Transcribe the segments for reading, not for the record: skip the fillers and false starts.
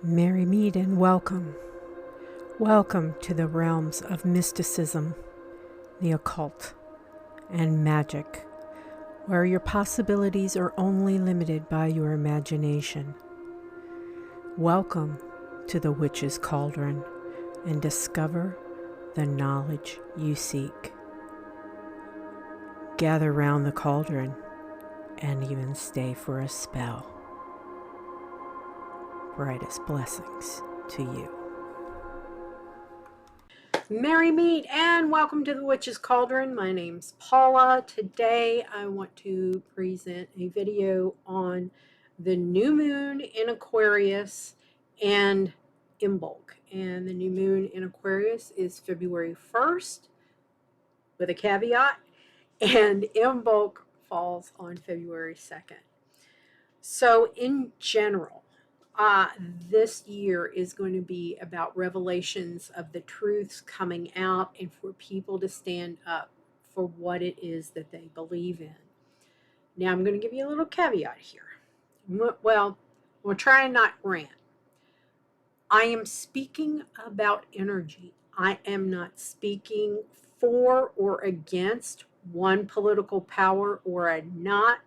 Merry meet and welcome. Welcome to the realms of mysticism, the occult, and magic, where your possibilities are only limited by your imagination. Welcome to the Witch's Cauldron and discover the knowledge you seek. Gather round the cauldron and even stay for a spell. Brightest blessings to you. Merry meet and welcome to the Witch's Cauldron. My name's Paula. Today I want to present a video on the new moon in Aquarius and IMBOLC. And the new moon in Aquarius is February 1st with a caveat, and IMBOLC falls on February 2nd. So in general, this year is going to be about revelations of the truths coming out and for people to stand up for what it is that they believe in. Now, I'm going to give you a little caveat here. Well, we'll try and not rant. I am speaking about energy. I am not speaking for or against one political power or not.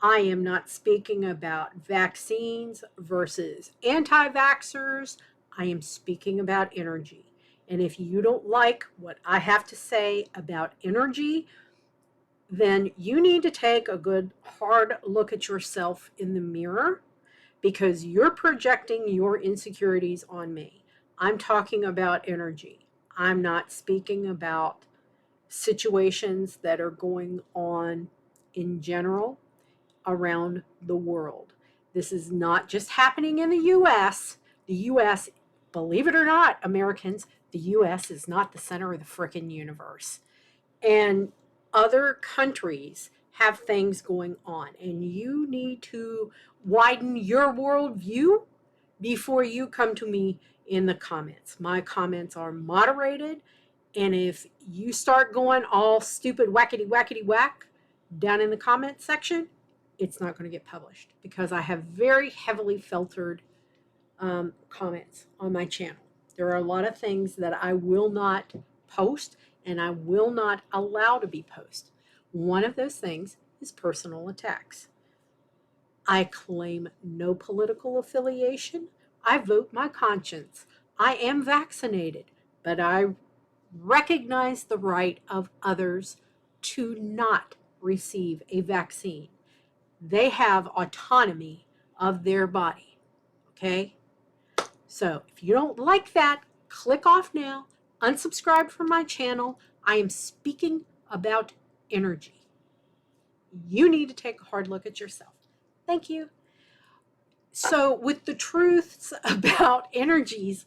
I am not speaking about vaccines versus anti-vaxxers. I am speaking about energy. And if you don't like what I have to say about energy, then you need to take a good hard look at yourself in the mirror, because you're projecting your insecurities on me. I'm talking about energy. I'm not speaking about situations that are going on in general around the world. This is not just happening in the U.S. The U.S., believe it or not, Americans, the U.S. is not the center of the frickin' universe. And other countries have things going on, and you need to widen your worldview before you come to me in the comments. My comments are moderated, and if you start going all stupid whackety whack down in the comment section, it's not going to get published, because I have very heavily filtered comments on my channel. There are a lot of things that I will not post and I will not allow to be posted. One of those things is personal attacks. I claim no political affiliation. I vote my conscience. I am vaccinated, but I recognize the right of others to not receive a vaccine. They have autonomy of their body, okay? So if you don't like that, click off now, unsubscribe from my channel. I am speaking about energy. You need to take a hard look at yourself. Thank you. So with the truths about energies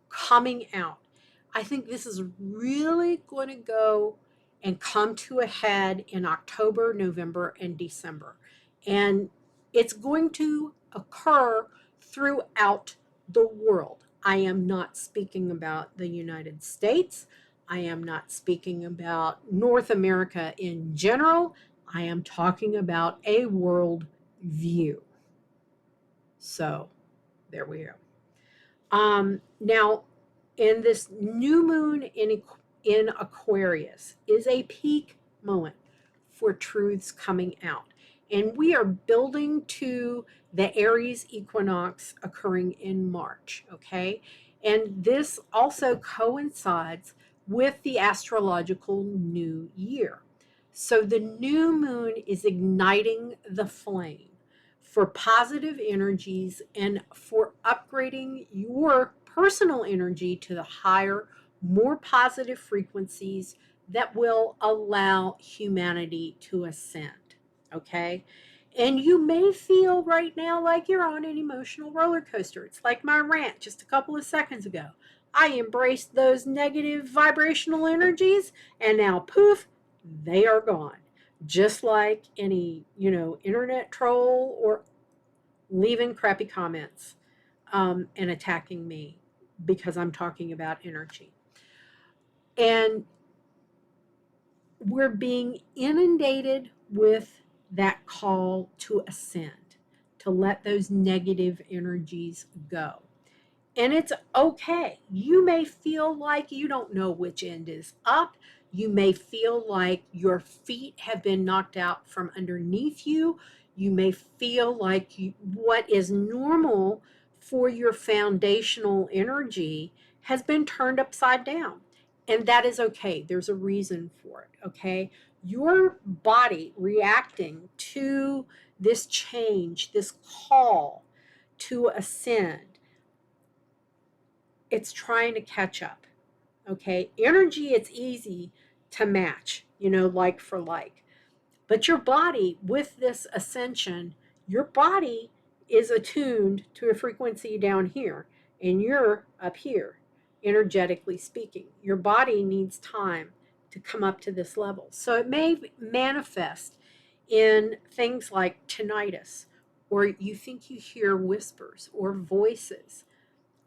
coming out, I think this is really going to go and come to a head in October, November, and December. And it's going to occur throughout the world. I am not speaking about the United States. I am not speaking about North America in general. I am talking about a world view. So there we go. Now, in this new moon in Aquarius is a peak moment for truths coming out. And we are building to the Aries equinox occurring in March, okay? And this also coincides with the astrological new year. So the new moon is igniting the flame for positive energies and for upgrading your personal energy to the higher, more positive frequencies that will allow humanity to ascend. Okay? And you may feel right now like you're on an emotional roller coaster. It's like my rant just a couple of seconds ago. I embraced those negative vibrational energies, and now poof, they are gone. Just like any, internet troll or leaving crappy comments and attacking me because I'm talking about energy. And we're being inundated with that call to ascend, to let those negative energies go. And it's okay. You may feel like you don't know which end is up. You may feel like your feet have been knocked out from underneath you. You may feel like what is normal for your foundational energy has been turned upside down. And that is okay. There's a reason for it, okay? Your body reacting to this change, this call to ascend, it's trying to catch up, okay? Energy, it's easy to match, like for like. But your body, with this ascension, your body is attuned to a frequency down here, and you're up here, energetically speaking. Your body needs time to come up to this level. So it may manifest in things like tinnitus, or you think you hear whispers or voices,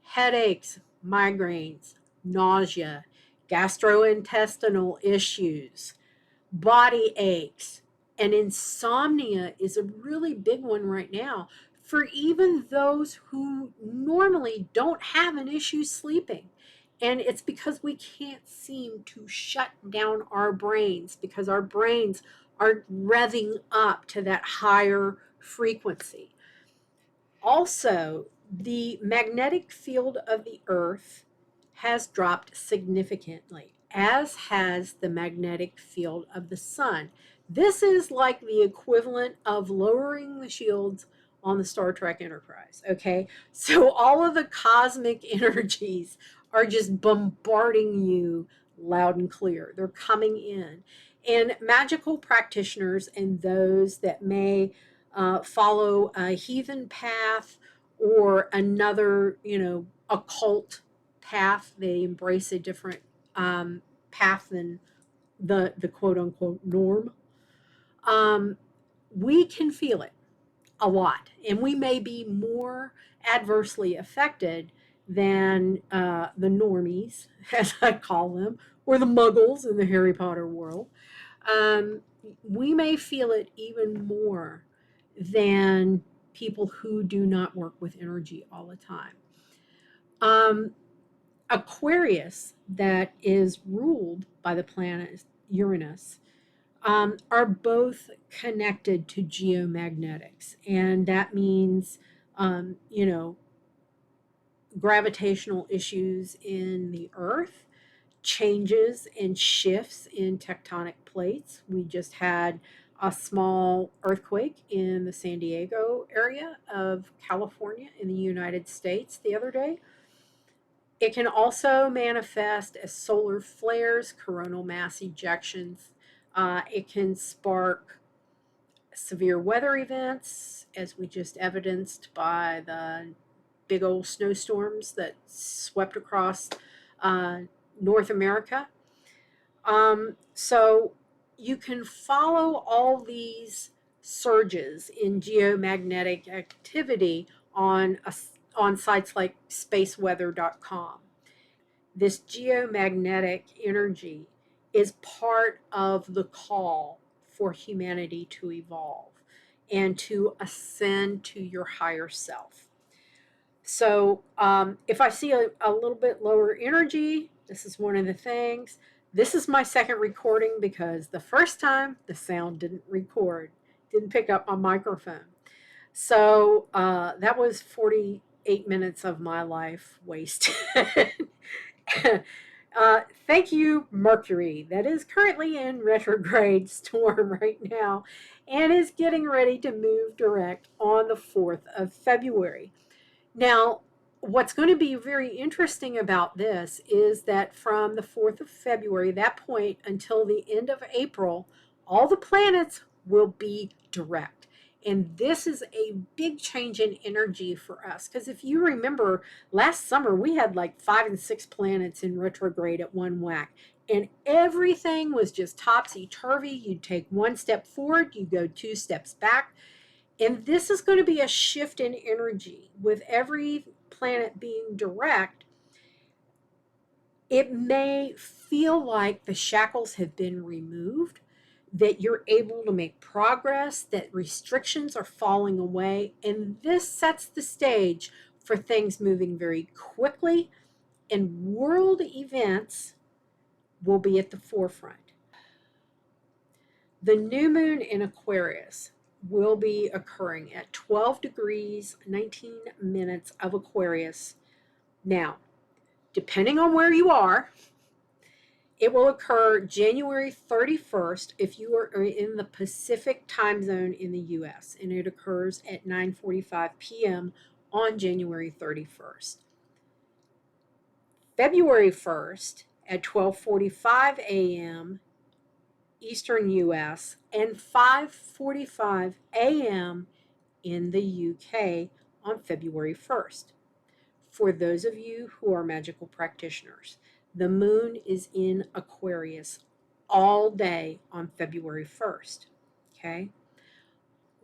headaches, migraines, nausea, gastrointestinal issues, body aches, and insomnia is a really big one right now for even those who normally don't have an issue sleeping. And it's because we can't seem to shut down our brains, because our brains are revving up to that higher frequency. Also, the magnetic field of the Earth has dropped significantly, as has the magnetic field of the Sun. This is like the equivalent of lowering the shields on the Star Trek Enterprise, okay? So all of the cosmic energies are just bombarding you loud and clear. They're coming in. And magical practitioners and those that may follow a heathen path or another, occult path. They embrace a different path than the quote unquote norm. We can feel it a lot, and we may be more adversely affected than the normies, as I call them, or the muggles in the Harry Potter world. We may feel it even more than people who do not work with energy all the time. Aquarius, that is ruled by the planet Uranus, are both connected to geomagnetics. And that means, gravitational issues in the Earth, changes and shifts in tectonic plates. We just had a small earthquake in the San Diego area of California in the United States the other day. It can also manifest as solar flares, coronal mass ejections. It can spark severe weather events, as we just evidenced by the big old snowstorms that swept across North America. So you can follow all these surges in geomagnetic activity on sites like spaceweather.com. This geomagnetic energy is part of the call for humanity to evolve and to ascend to your higher self. So if I see a little bit lower energy, this is one of the things. This is my second recording because the first time the sound didn't record, didn't pick up my microphone. So that was 48 minutes of my life wasted. Thank you, Mercury, that is currently in retrograde storm right now and is getting ready to move direct on the 4th of February. Now, what's going to be very interesting about this is that from the 4th of February, that point until the end of April, all the planets will be direct. And this is a big change in energy for us. Because if you remember, last summer we had like 5 and 6 planets in retrograde at one whack. And everything was just topsy-turvy. You'd take one step forward, you go 2 steps back. And this is going to be a shift in energy. With every planet being direct, it may feel like the shackles have been removed, that you're able to make progress, that restrictions are falling away. And this sets the stage for things moving very quickly, and world events will be at the forefront. The new moon in Aquarius will be occurring at 12 degrees 19 minutes of Aquarius. Now, depending on where you are, it will occur January 31st if you are in the Pacific time zone in the US, and it occurs at 9:45 p.m. on January 31st. February 1st at 12:45 a.m. Eastern US and 5:45 a.m. in the UK on February 1st. For those of you who are magical practitioners, the moon is in Aquarius all day on February 1st. Okay?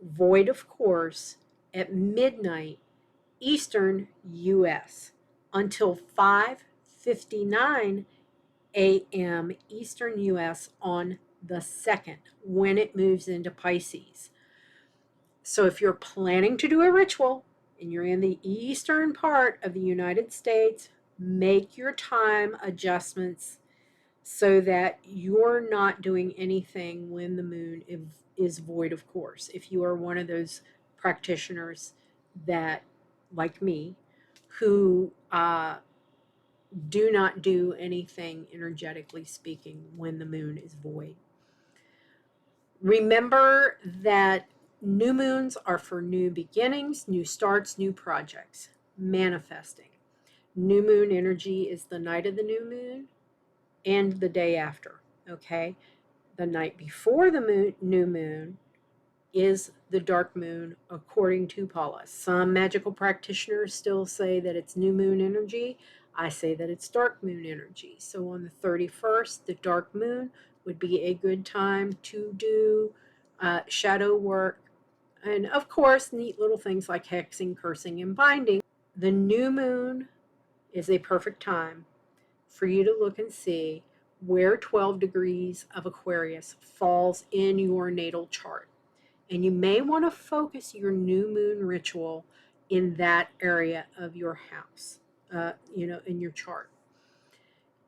Void, of course, at midnight Eastern US until 5:59 a.m. Eastern US on the 2nd, when it moves into Pisces. So if you're planning to do a ritual and you're in the eastern part of the United States, make your time adjustments so that you're not doing anything when the moon is void, of course. If you are one of those practitioners that, like me, who do not do anything energetically speaking when the moon is void. Remember that new moons are for new beginnings, new starts, new projects, manifesting. New moon energy is the night of the new moon and the day after, okay? The night before the new moon is the dark moon, according to Paula. Some magical practitioners still say that it's new moon energy. I say that it's dark moon energy. So on the 31st, the dark moon would be a good time to do shadow work. And of course, neat little things like hexing, cursing, and binding. The new moon is a perfect time for you to look and see where 12 degrees of Aquarius falls in your natal chart. And you may want to focus your new moon ritual in that area of your house, in your chart.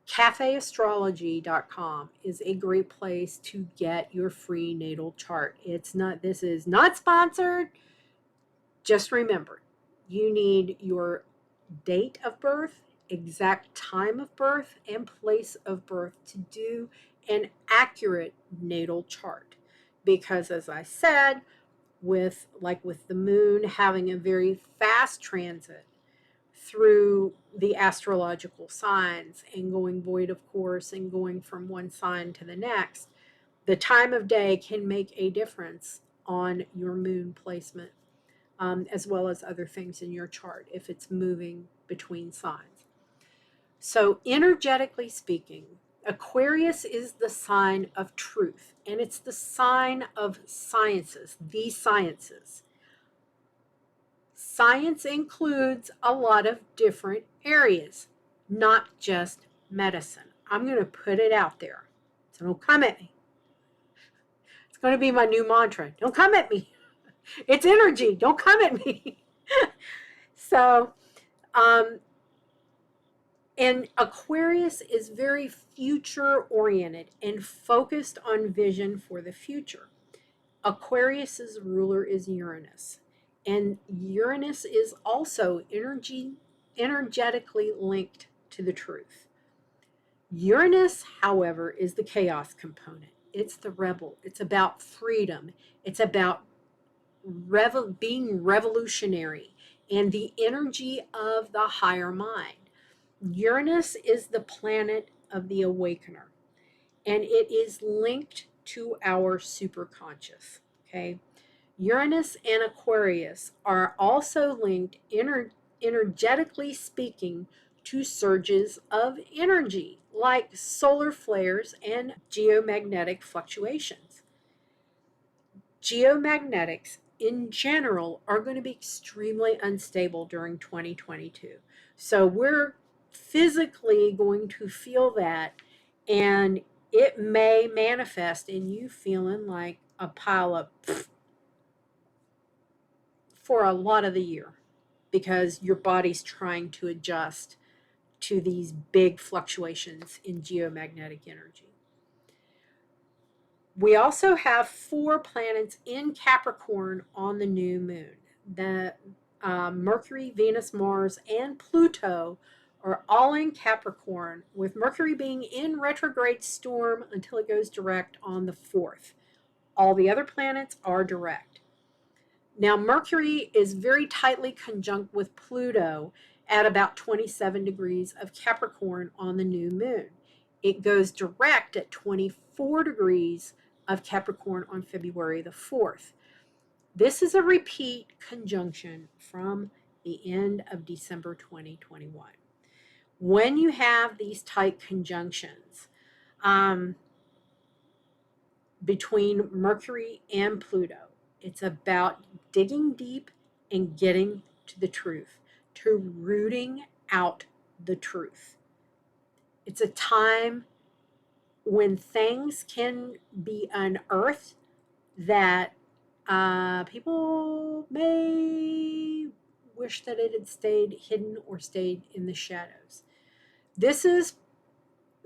CafeAstrology.com is a great place to get your free natal chart. This is not sponsored. Just remember, you need your date of birth, exact time of birth, and place of birth to do an accurate natal chart. Because as I said, with the moon having a very fast transit through the astrological signs and going void, of course, and going from one sign to the next, the time of day can make a difference on your moon placement, as well as other things in your chart if it's moving between signs. So energetically speaking, Aquarius is the sign of truth, and it's the sign of sciences, the sciences. Science includes a lot of different areas, not just medicine. I'm going to put it out there, so don't come at me. It's going to be my new mantra. Don't come at me. It's energy. Don't come at me. So, and Aquarius is very future-oriented and focused on vision for the future. Aquarius's ruler is Uranus, and Uranus is also energetically linked to the truth. Uranus, however, is the chaos component. It's the rebel. It's about freedom. It's about being revolutionary and the energy of the higher mind. Uranus is the planet of the awakener, and it is linked to our superconscious, okay? Uranus and Aquarius are also linked, energetically speaking, to surges of energy, like solar flares and geomagnetic fluctuations. Geomagnetics, in general, are going to be extremely unstable during 2022. So we're physically going to feel that, and it may manifest in you feeling like a pile of for a lot of the year. because your body's trying to adjust to these big fluctuations in geomagnetic energy. We also have 4 planets in Capricorn on the new moon. The Mercury, Venus, Mars, and Pluto are all in Capricorn, with Mercury being in retrograde storm until it goes direct on the 4th. All the other planets are direct. Now, Mercury is very tightly conjunct with Pluto at about 27 degrees of Capricorn on the new moon. It goes direct at 24 degrees of Capricorn on February the 4th. This is a repeat conjunction from the end of December 2021. When you have these tight conjunctions between Mercury and Pluto, it's about digging deep and getting to the truth, to rooting out the truth. It's a time when things can be unearthed that people may wish that it had stayed hidden or stayed in the shadows. This is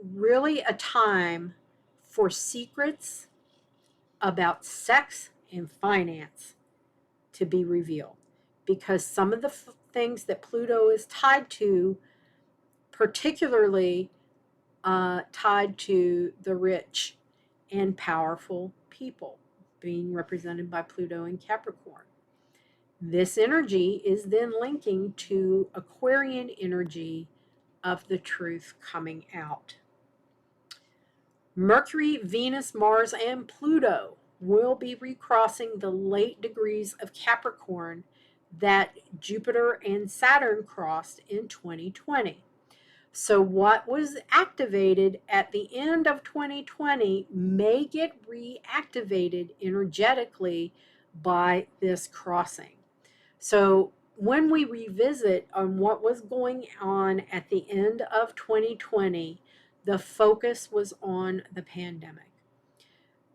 really a time for secrets about sex and finance to be revealed, because some of the things that Pluto is tied to, particularly tied to the rich and powerful people, being represented by Pluto in Capricorn. This energy is then linking to Aquarian energy of the truth coming out. Mercury, Venus, Mars, and Pluto will be recrossing the late degrees of Capricorn that Jupiter and Saturn crossed in 2020. So what was activated at the end of 2020 may get reactivated energetically by this crossing. So when we revisit on what was going on at the end of 2020, the focus was on the pandemic.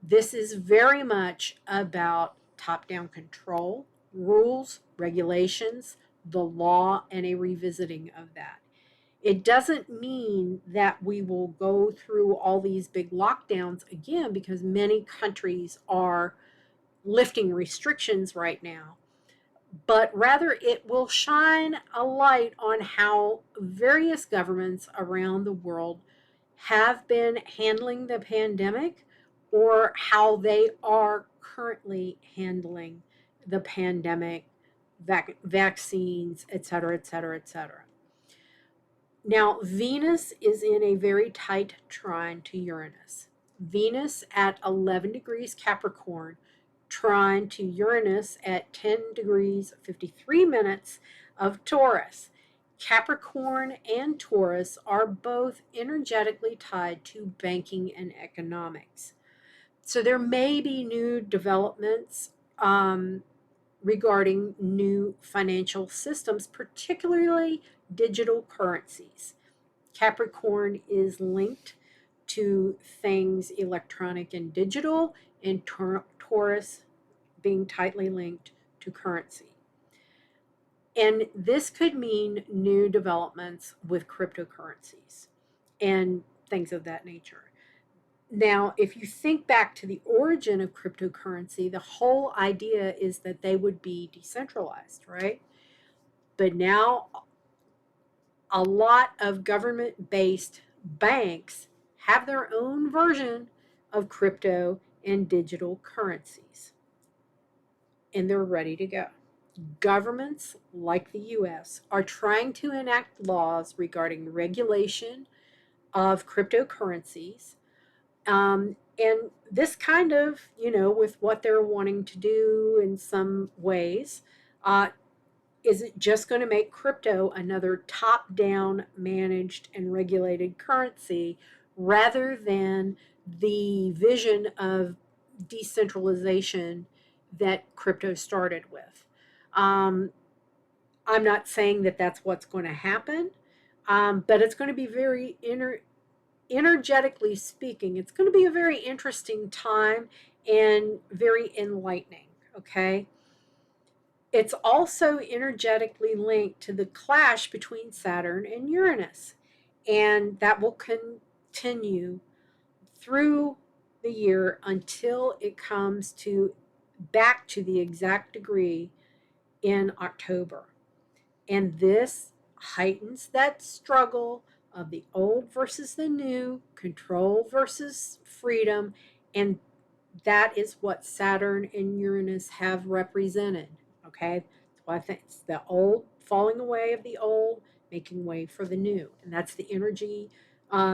This is very much about top-down control, rules, regulations, the law, and a revisiting of that. It doesn't mean that we will go through all these big lockdowns again, because many countries are lifting restrictions right now, but rather it will shine a light on how various governments around the world have been handling the pandemic, or how they are currently handling the pandemic, vaccines, etc., etc., etc. Now, Venus is in a very tight trine to Uranus. Venus at 11 degrees Capricorn, trine to Uranus at 10 degrees 53 minutes of Taurus. Capricorn and Taurus are both energetically tied to banking and economics. So there may be new developments regarding new financial systems, particularly digital currencies. Capricorn is linked to things electronic and digital, and Taurus being tightly linked to currency. And this could mean new developments with cryptocurrencies and things of that nature. Now, if you think back to the origin of cryptocurrency, the whole idea is that they would be decentralized, right? But now a lot of government-based banks have their own version of crypto and digital currencies, and they're ready to go. Governments like the US are trying to enact laws regarding regulation of cryptocurrencies. And this kind of, with what they're wanting to do in some ways, is it just going to make crypto another top-down managed and regulated currency rather than the vision of decentralization that crypto started with? I'm not saying that that's what's going to happen, but it's going to be very energetically speaking, it's going to be a very interesting time and very enlightening, okay? It's also energetically linked to the clash between Saturn and Uranus, and that will continue through the year until it comes to back to the exact degree in October. And this heightens that struggle of the old versus the new, control versus freedom, and that is what Saturn and Uranus have represented. Okay, so I think it's the old falling away of the old, making way for the new, and that's the energy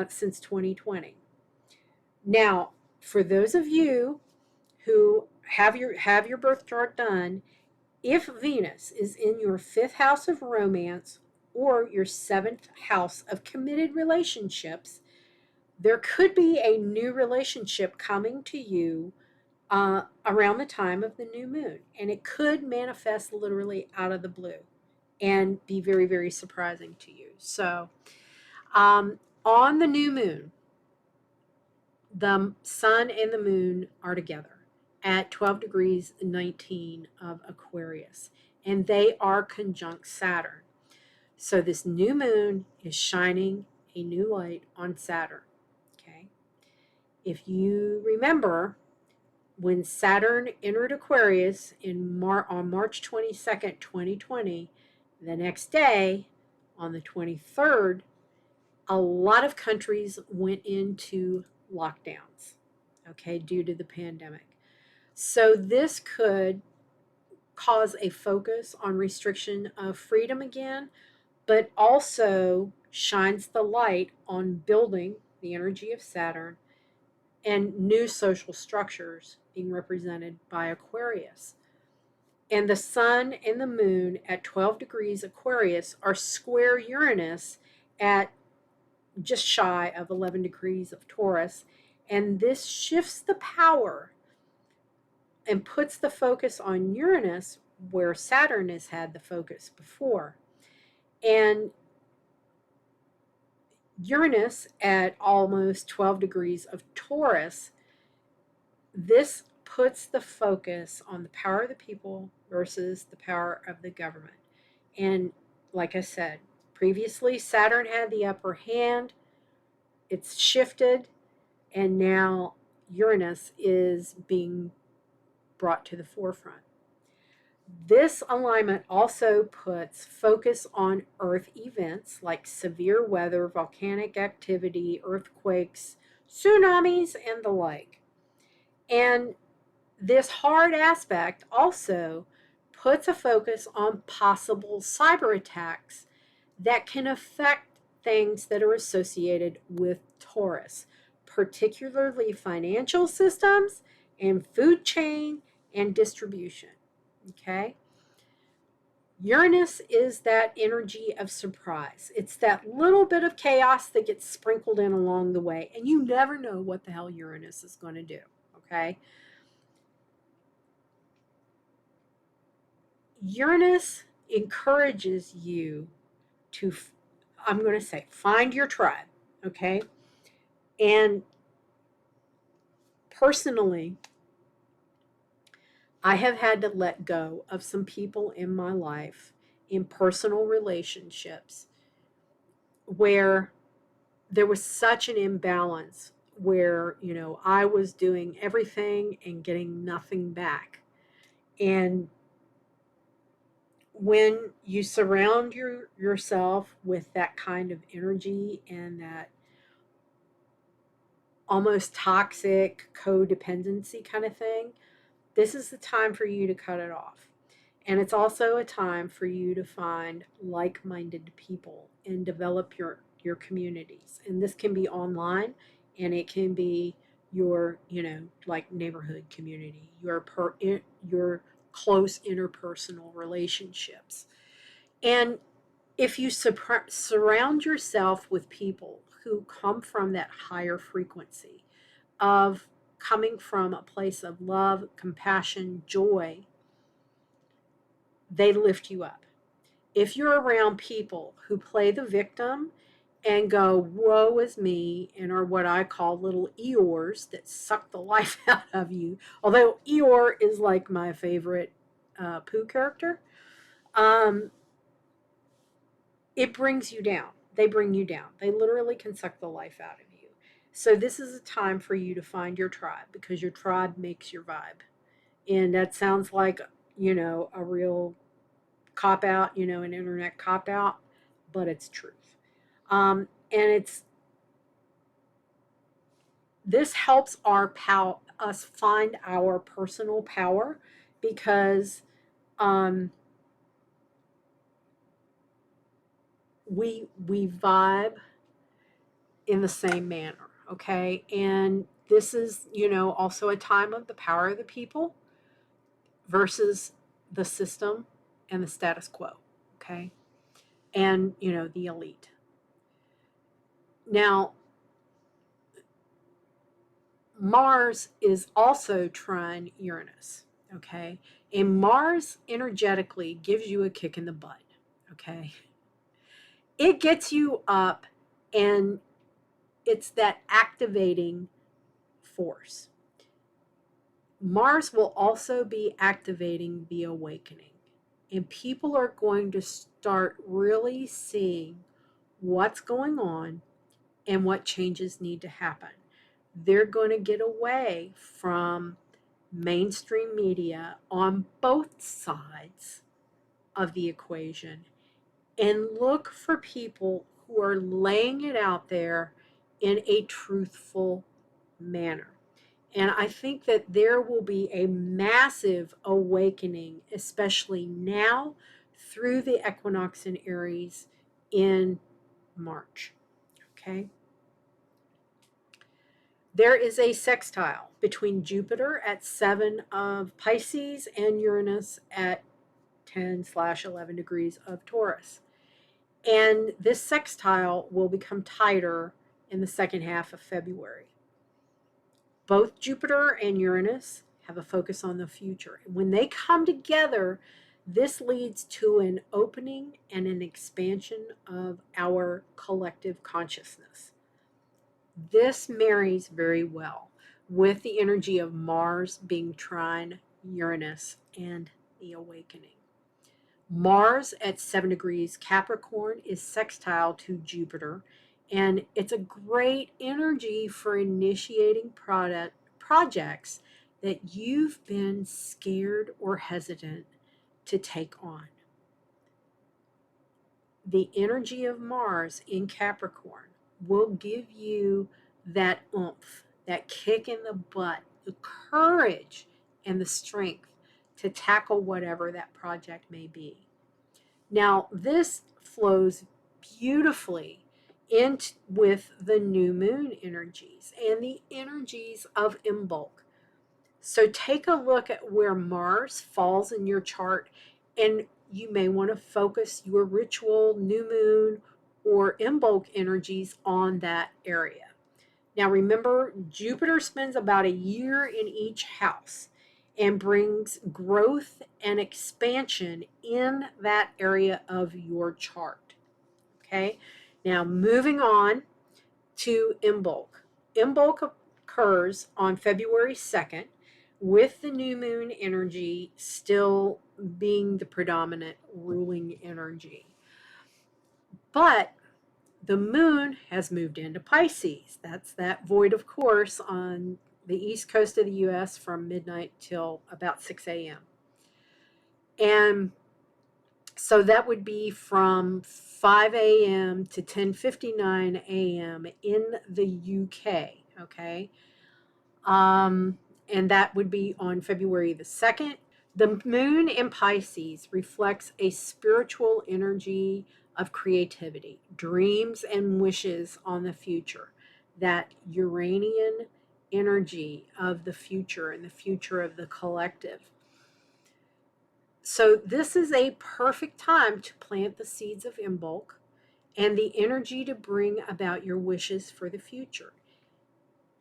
since 2020. Now, for those of you who have your birth chart done, if Venus is in your fifth house of romance or your seventh house of committed relationships, there could be a new relationship coming to you around the time of the new moon. And it could manifest literally out of the blue and be very, very surprising to you. So, on the new moon, the sun and the moon are together at 12 degrees 19 of Aquarius, and they are conjunct Saturn. So this new moon is shining a new light on Saturn. Okay. If you remember, when Saturn entered Aquarius on March 22nd, 2020, the next day, on the 23rd, a lot of countries went into lockdowns, okay, due to the pandemic. So this could cause a focus on restriction of freedom again, but also shines the light on building the energy of Saturn and new social structures being represented by Aquarius. And the sun and the moon at 12 degrees Aquarius are square Uranus at just shy of 11 degrees of Taurus. And this shifts the power and puts the focus on Uranus where Saturn has had the focus before. And Uranus at almost 12 degrees of Taurus, this puts the focus on the power of the people versus the power of the government. And like I said, previously Saturn had the upper hand. It's shifted, and now Uranus is being brought to the forefront. This alignment also puts focus on Earth events like severe weather, volcanic activity, earthquakes, tsunamis, and the like. And this hard aspect also puts a focus on possible cyber attacks that can affect things that are associated with Taurus, particularly financial systems and food chain and distribution. Okay? Uranus is that energy of surprise. It's that little bit of chaos that gets sprinkled in along the way, and you never know what the hell Uranus is going to do. Okay? Uranus encourages you to, I'm going to say, find your tribe. Okay? And personally, I have had to let go of some people in my life in personal relationships where there was such an imbalance where, I was doing everything and getting nothing back. And when you surround yourself with that kind of energy and that almost toxic codependency kind of thing, this is the time for you to cut it off. And it's also a time for you to find like-minded people and develop your communities. And this can be online, and it can be your, like neighborhood community, your close interpersonal relationships. And if you surround yourself with people who come from that higher frequency of coming from a place of love, compassion, joy, they lift you up. If you're around people who play the victim and go, woe is me, and are what I call little Eeyores that suck the life out of you, although Eeyore is like my favorite Pooh character, um, it brings you down. They bring you down. They literally can suck the life out of you. So this is a time for you to find your tribe, because your tribe makes your vibe. And that sounds like, a real cop out, an internet cop out, but it's truth. And this helps us find our personal power, because we vibe in the same manner, okay? And this is, also a time of the power of the people versus the system and the status quo, okay? And, the elite. Now, Mars is also trine Uranus, okay? And Mars energetically gives you a kick in the butt, okay? It gets you up, and it's that activating force. Mars will also be activating the awakening, and people are going to start really seeing what's going on and what changes need to happen. They're going to get away from mainstream media on both sides of the equation and look for people who are laying it out there in a truthful manner. And I think that there will be a massive awakening, especially now through the equinox in Aries in March. Okay? There is a sextile between Jupiter at 7 of Pisces and Uranus at 10/11 degrees of Taurus. And this sextile will become tighter in the second half of February. Both Jupiter and Uranus have a focus on the future. And when they come together, this leads to an opening and an expansion of our collective consciousness. This marries very well with the energy of Mars being trine Uranus and the awakening. Mars at 7 degrees Capricorn is sextile to Jupiter, and it's a great energy for initiating projects that you've been scared or hesitant to take on. The energy of Mars in Capricorn will give you that oomph, that kick in the butt, the courage and the strength to tackle whatever that project may be. Now, this flows beautifully in with the new moon energies and the energies of IMBOLC. So take a look at where Mars falls in your chart, and you may want to focus your ritual, new moon, or IMBOLC energies on that area. Now remember, Jupiter spends about a year in each house and brings growth and expansion in that area of your chart. Okay, now moving on to IMBOLC. IMBOLC occurs on February 2nd with the new moon energy still being the predominant ruling energy. But the moon has moved into Pisces. That's that void of course on the east coast of the U.S. from midnight till about 6 a.m. And so that would be from 5 a.m. to 10:59 a.m. in the UK, okay? And that would be on February the 2nd. The moon in Pisces reflects a spiritual energy of creativity, dreams and wishes on the future, that Uranian energy of the future and the future of the collective. So this is a perfect time to plant the seeds of IMBOLC and the energy to bring about your wishes for the future.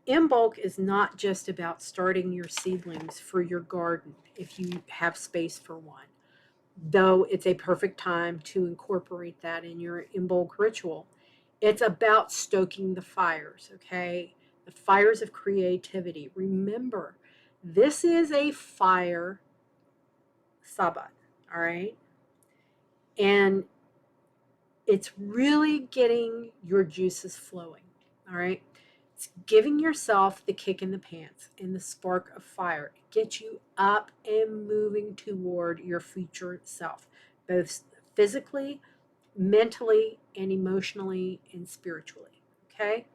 IMBOLC is not just about starting your seedlings for your garden if you have space for one, though it's a perfect time to incorporate that in your IMBOLC ritual. It's about stoking the fires, okay? The fires of creativity. Remember, this is a fire Sabbath, all right? And it's really getting your juices flowing, all right? It's giving yourself the kick in the pants and the spark of fire. Get you up and moving toward your future self, both physically, mentally, and emotionally and spiritually, okay?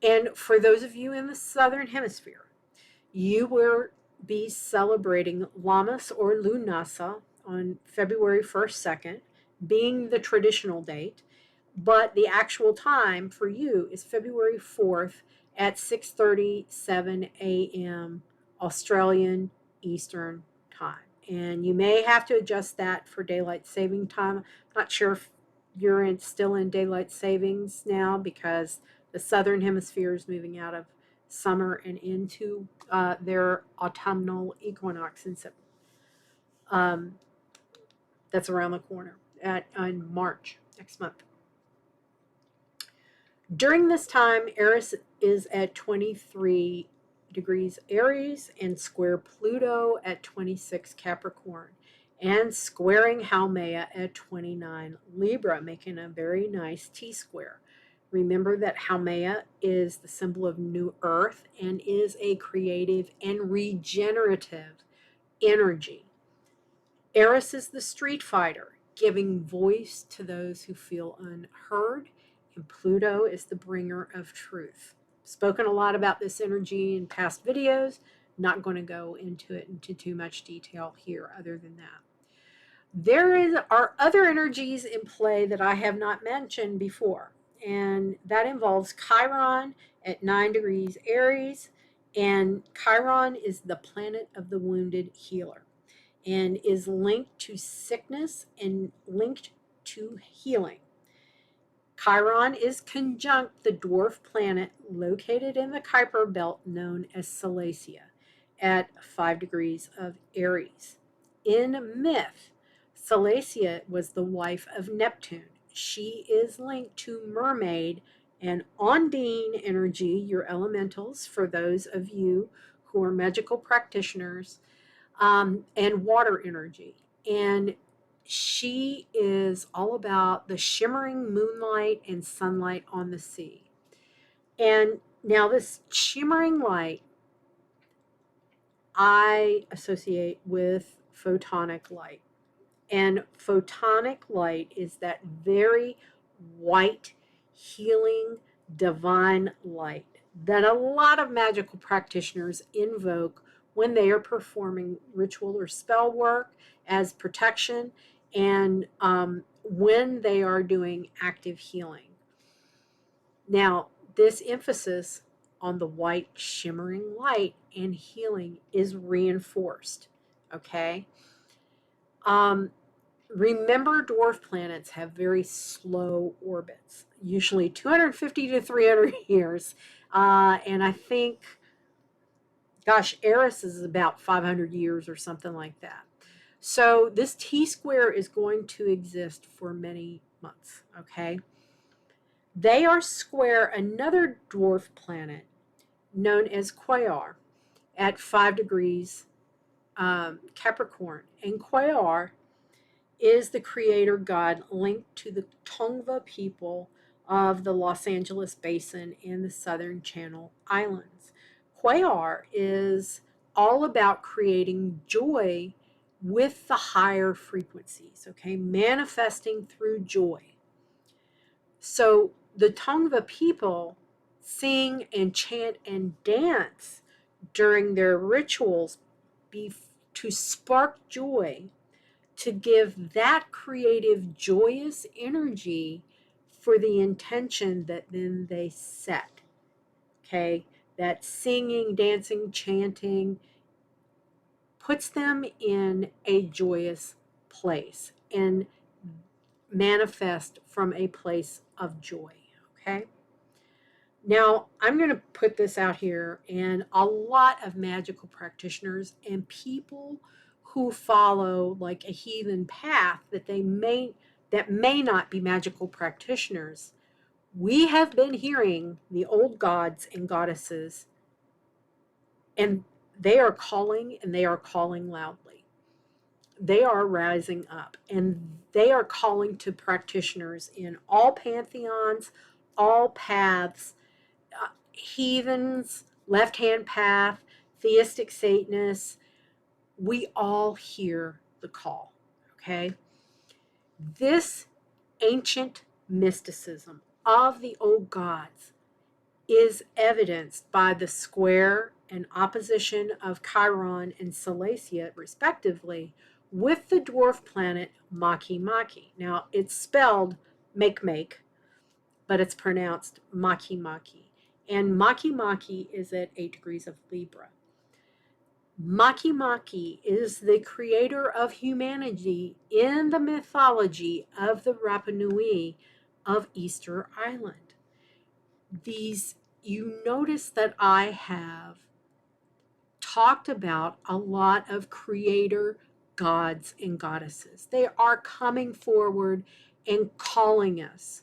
And for those of you in the Southern Hemisphere, you will be celebrating Lammas or Lughnasadh on February 1st, 2nd, being the traditional date, but the actual time for you is February 4th at 6:37 a.m. Australian Eastern Time. And you may have to adjust that for daylight saving time. I'm not sure if you're still in daylight savings now because the Southern Hemisphere is moving out of summer and into their autumnal equinox that's around the corner in March next month. During this time, Eris is at 23 degrees Aries and square Pluto at 26 Capricorn and squaring Haumea at 29 Libra, making a very nice T-square. Remember that Haumea is the symbol of new earth and is a creative and regenerative energy. Eris is the street fighter, giving voice to those who feel unheard, and Pluto is the bringer of truth. Spoken a lot about this energy in past videos. Not going to go into too much detail here other than that. There are other energies in play that I have not mentioned before, and that involves Chiron at 9 degrees Aries, and Chiron is the planet of the wounded healer and is linked to sickness and linked to healing. Chiron is conjunct the dwarf planet located in the Kuiper belt known as Salacia at 5 degrees of Aries. In myth, Salacia was the wife of Neptune. She is linked to mermaid and Undine energy, your elementals, for those of you who are magical practitioners, and water energy. And she is all about the shimmering moonlight and sunlight on the sea. And now this shimmering light I associate with photonic light. And photonic light is that very white, healing, divine light that a lot of magical practitioners invoke when they are performing ritual or spell work as protection and when they are doing active healing. Now, this emphasis on the white shimmering light and healing is reinforced, okay? Remember, dwarf planets have very slow orbits, usually 250 to 300 years. And I think, gosh, Eris is about 500 years or something like that. So this T-square is going to exist for many months, okay? They are square another dwarf planet known as Quayar at 5 degrees Capricorn. And Quayar is the creator god linked to the Tongva people of the Los Angeles Basin and the Southern Channel Islands. Quayar is all about creating joy with the higher frequencies, okay, manifesting through joy. So the Tongva people sing and chant and dance during their rituals to spark joy, to give that creative, joyous energy for the intention that then they set. Okay, that singing, dancing, chanting puts them in a joyous place and manifest from a place of joy. Okay. Now, I'm going to put this out here, and a lot of magical practitioners and people who follow like a heathen path that may not be magical practitioners, we have been hearing the old gods and goddesses, and they are calling, and they are calling loudly. they are rising up, and they are calling to practitioners in all pantheons, all paths, heathens, left-hand path, theistic Satanists. We all hear the call, okay? This ancient mysticism of the old gods is evidenced by the square and opposition of Chiron and Salacia, respectively, with the dwarf planet Maki-Maki. Now, it's spelled make-make, but it's pronounced Maki-Maki. And Maki-Maki is at 8 degrees of Libra. Maki-Maki is the creator of humanity in the mythology of the Rapa Nui of Easter Island. You notice that I have talked about a lot of creator gods and goddesses. They are coming forward and calling us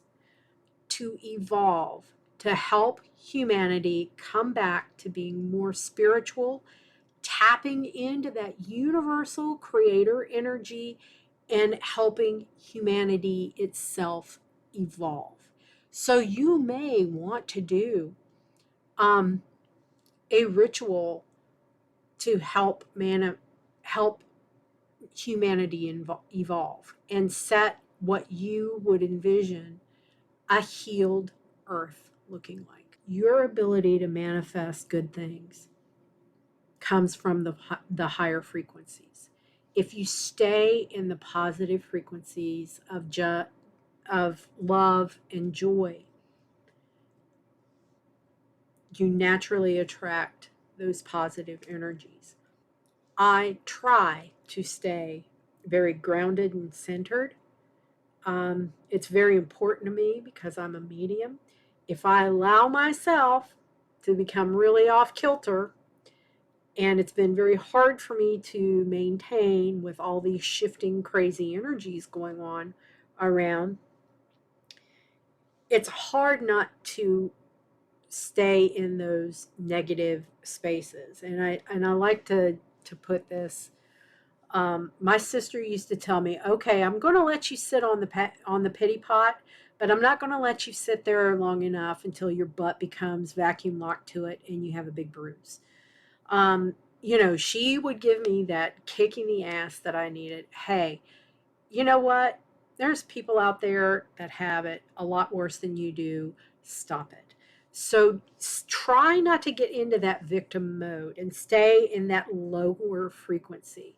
to evolve, to help humanity come back to being more spiritual, tapping into that universal creator energy and helping humanity itself evolve. So you may want to do a ritual to help humanity evolve and set what you would envision a healed earth looking like. Your ability to manifest good things comes from the higher frequencies. If you stay in the positive frequencies of love and joy, you naturally attract those positive energies. I try to stay very grounded and centered. It's very important to me because I'm a medium. If I allow myself to become really off kilter, and it's been very hard for me to maintain with all these shifting crazy energies going on around, it's hard not to stay in those negative spaces. And I like to put this. My sister used to tell me, okay, I'm going to let you sit on the pity pot, but I'm not going to let you sit there long enough until your butt becomes vacuum locked to it and you have a big bruise. She would give me that kick in the ass that I needed. Hey, you know what? There's people out there that have it a lot worse than you do. Stop it. So try not to get into that victim mode and stay in that lower frequency.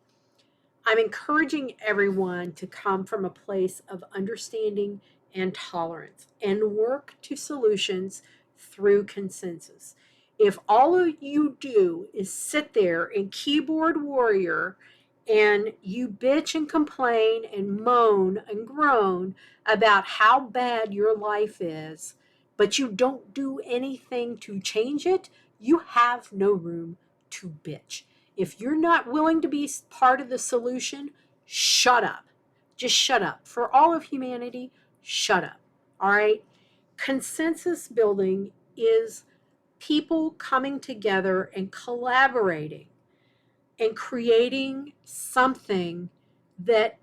I'm encouraging everyone to come from a place of understanding and tolerance and work to solutions through consensus. If all of you do is sit there and keyboard warrior and you bitch and complain and moan and groan about how bad your life is, but you don't do anything to change it, you have no room to bitch. If you're not willing to be part of the solution, shut up. Just shut up. For all of humanity, shut up. All right? Consensus building is people coming together and collaborating and creating something that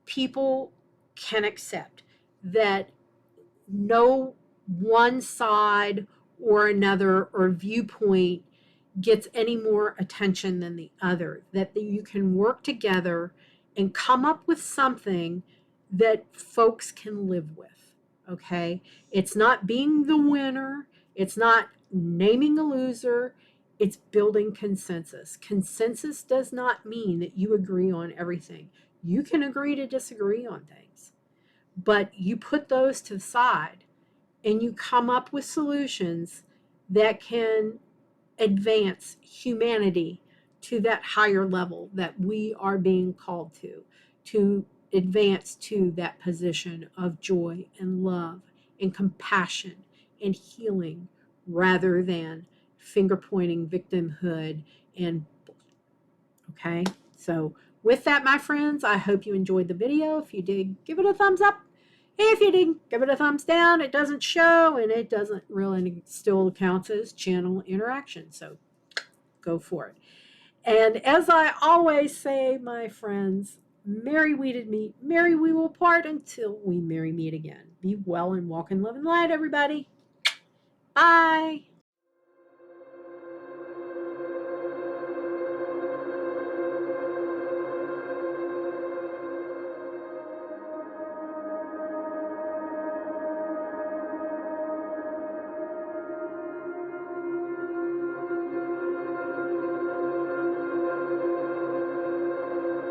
people can accept, that no one side or another or viewpoint gets any more attention than the other, that you can work together and come up with something that folks can live with, okay? It's not being the winner. It's not naming a loser. It's building consensus. Consensus does not mean that you agree on everything. You can agree to disagree on things, but you put those to the side and you come up with solutions that can advance humanity to that higher level that we are being called to advance to that position of joy and love and compassion and healing rather than finger pointing victimhood and okay. So with that, my friends, I hope you enjoyed the video. If you did, give it a thumbs up. If you didn't, give it a thumbs down. It doesn't show, and it doesn't really still counts as channel interaction. So go for it. And as I always say, my friends, merry we did meet, merry we will part until we merry meet again. Be well and walk in love and light, everybody. Bye.